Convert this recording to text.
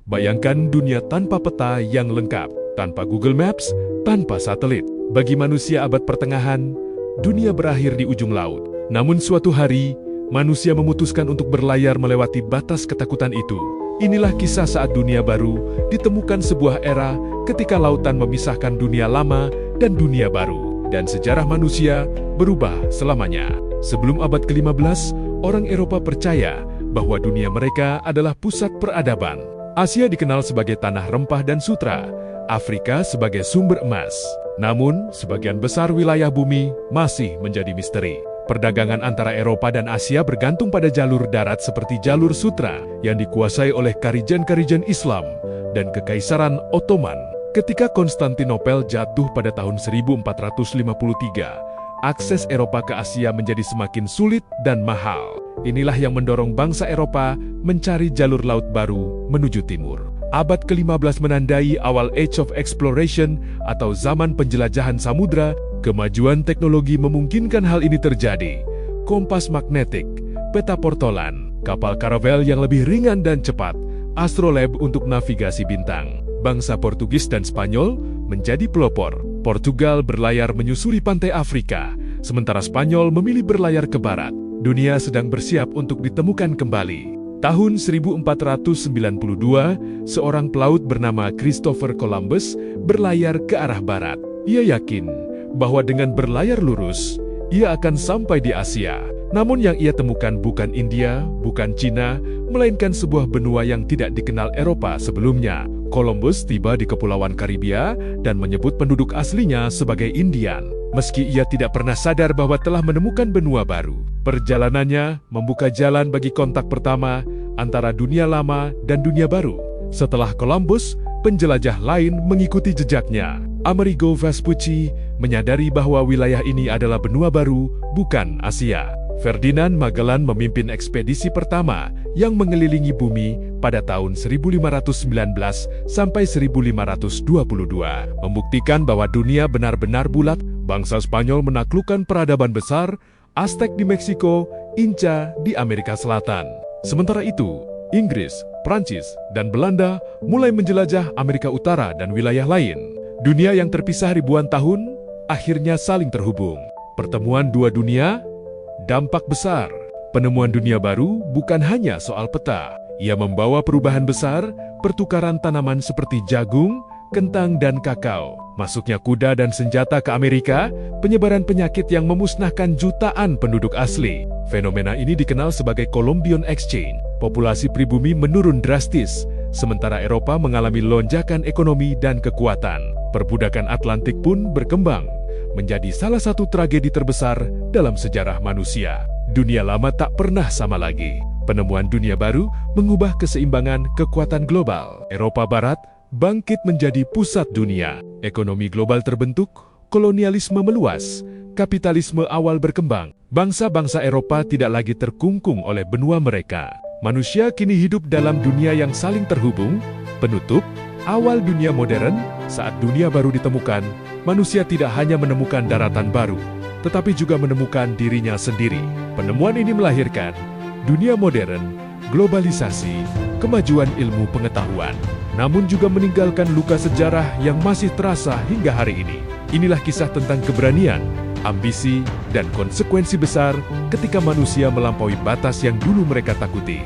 Bayangkan dunia tanpa peta yang lengkap, tanpa Google Maps, tanpa satelit. Bagi manusia abad pertengahan, dunia berakhir di ujung laut. Namun suatu hari, manusia memutuskan untuk berlayar melewati batas ketakutan itu. Inilah kisah saat dunia baru ditemukan, sebuah era ketika lautan memisahkan dunia lama dan dunia baru. Dan sejarah manusia berubah selamanya. Sebelum abad ke-15, orang Eropa percaya bahwa dunia mereka adalah pusat peradaban. Asia dikenal sebagai tanah rempah dan sutra, Afrika sebagai sumber emas. Namun, sebagian besar wilayah bumi masih menjadi misteri. Perdagangan antara Eropa dan Asia bergantung pada jalur darat seperti jalur sutra yang dikuasai oleh karijan-karijan Islam dan Kekaisaran Ottoman. Ketika Konstantinopel jatuh pada tahun 1453, akses Eropa ke Asia menjadi semakin sulit dan mahal. Inilah yang mendorong bangsa Eropa mencari jalur laut baru menuju timur. Abad ke-15 menandai awal Age of Exploration atau zaman penjelajahan samudra. Kemajuan teknologi memungkinkan hal ini terjadi. Kompas magnetik, peta portolan, kapal karavel yang lebih ringan dan cepat, astrolabe untuk navigasi bintang. Bangsa Portugis dan Spanyol menjadi pelopor. Portugal berlayar menyusuri pantai Afrika, sementara Spanyol memilih berlayar ke barat. Dunia sedang bersiap untuk ditemukan kembali. Tahun 1492, seorang pelaut bernama Christopher Columbus berlayar ke arah barat. Ia yakin bahwa dengan berlayar lurus, ia akan sampai di Asia. Namun yang ia temukan bukan India, bukan Cina, melainkan sebuah benua yang tidak dikenal Eropa sebelumnya. Columbus tiba di Kepulauan Karibia dan menyebut penduduk aslinya sebagai Indian. Meski ia tidak pernah sadar bahwa telah menemukan benua baru. Perjalanannya membuka jalan bagi kontak pertama antara dunia lama dan dunia baru. Setelah Columbus, penjelajah lain mengikuti jejaknya. Amerigo Vespucci menyadari bahwa wilayah ini adalah benua baru, bukan Asia. Ferdinand Magellan memimpin ekspedisi pertama yang mengelilingi bumi pada tahun 1519 sampai 1522, membuktikan bahwa dunia benar-benar bulat. Bangsa Spanyol menaklukkan peradaban besar, Aztec di Meksiko, Inca di Amerika Selatan. Sementara itu, Inggris, Prancis, dan Belanda mulai menjelajah Amerika Utara dan wilayah lain. Dunia yang terpisah ribuan tahun akhirnya saling terhubung. Pertemuan dua dunia, dampak besar. Penemuan dunia baru bukan hanya soal peta. Ia membawa perubahan besar, pertukaran tanaman seperti jagung, kentang, dan kakao. Masuknya kuda dan senjata ke Amerika, penyebaran penyakit yang memusnahkan jutaan penduduk asli. Fenomena ini dikenal sebagai Columbian Exchange. Populasi pribumi menurun drastis, sementara Eropa mengalami lonjakan ekonomi dan kekuatan. Perbudakan Atlantik pun berkembang, menjadi salah satu tragedi terbesar dalam sejarah manusia. Dunia lama tak pernah sama lagi. Penemuan dunia baru mengubah keseimbangan kekuatan global. Eropa Barat bangkit menjadi pusat dunia. Ekonomi global terbentuk, kolonialisme meluas, kapitalisme awal berkembang. Bangsa-bangsa Eropa tidak lagi terkungkung oleh benua mereka. Manusia kini hidup dalam dunia yang saling terhubung. Penutup, awal dunia modern. Saat dunia baru ditemukan, manusia tidak hanya menemukan daratan baru, tetapi juga menemukan dirinya sendiri. Penemuan ini melahirkan dunia modern, globalisasi, kemajuan ilmu pengetahuan, namun juga meninggalkan luka sejarah yang masih terasa hingga hari ini. Inilah kisah tentang keberanian, ambisi, dan konsekuensi besar ketika manusia melampaui batas yang dulu mereka takuti.